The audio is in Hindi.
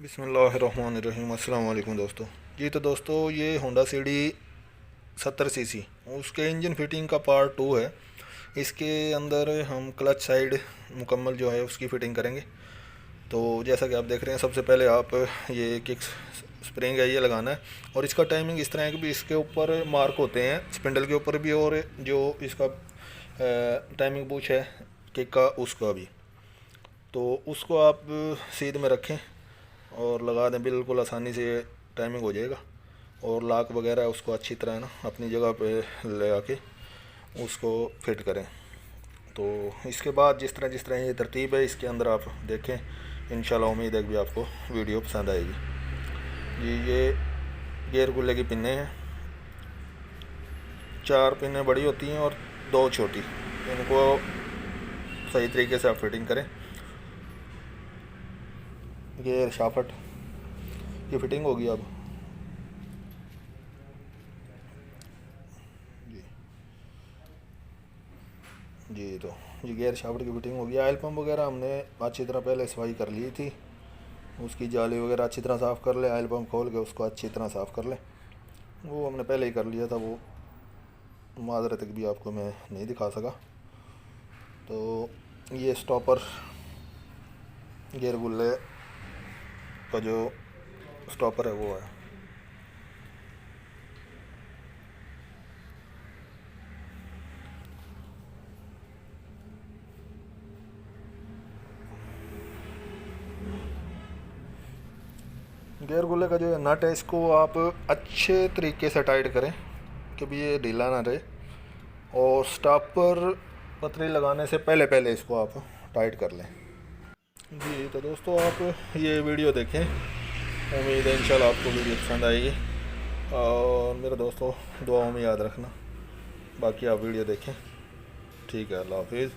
बिस्मिल्लाहिर्रहमानिर्रहीम। अस्सलाम वालेकुम दोस्तों। जी तो दोस्तों, ये होंडा सीडी 70 सीसी उसके इंजन फिटिंग का पार्ट 2 है। इसके अंदर हम क्लच साइड मुकम्मल जो है उसकी फ़िटिंग करेंगे। तो जैसा कि आप देख रहे हैं, सबसे पहले आप ये किक स्प्रिंग है ये लगाना है। और इसका टाइमिंग इस तरह है कि भी इसके ऊपर मार्क होते हैं, स्पिंडल के ऊपर भी और जो इसका टाइमिंग बुश है किक का उसका भी। तो उसको आप सीध में रखें और लगा दें, बिल्कुल आसानी से टाइमिंग हो जाएगा। और लॉक वगैरह उसको अच्छी तरह ना अपनी जगह पे ले आके उसको फिट करें। तो इसके बाद जिस तरह ये तरतीब है इसके अंदर आप देखें, इंशाल्लाह उम्मीद है कि भी आपको वीडियो पसंद आएगी। ये गियर गुल्ले की पिन्ने हैं, 4 पिन्ने बड़ी होती हैं और 2 छोटी। इनको सही तरीके से आप फिटिंग करें। गियर शाफ्ट की फिटिंग होगी अब। जी जी तो ये गियर शाफ्ट की फिटिंग होगी। ऑयल पम्प वगैरह हमने अच्छी तरह पहले सफाई कर ली थी, उसकी जाली वगैरह अच्छी तरह साफ़ कर ले। ऑयल पम्प खोल के उसको अच्छी तरह साफ़ कर ले, वो हमने पहले ही कर लिया था। वो माजरत भी आपको मैं नहीं दिखा सका। तो ये स्टॉपर गियर गुल्ले का जो स्टॉपर है वो है। गियर गुल्ले का जो है नट है, इसको आप अच्छे तरीके से टाइट करें कि भी ये ढीला ना रहे। और स्टॉपर पतरी लगाने से पहले पहले इसको आप टाइट कर लें। जी तो दोस्तों, आप ये वीडियो देखें, उम्मीद है इंशाल्लाह आपको वीडियो पसंद आएगी। और मेरे दोस्तों, दुआओं में याद रखना। बाकी आप वीडियो देखें। ठीक है, अल्लाह हाफिज़।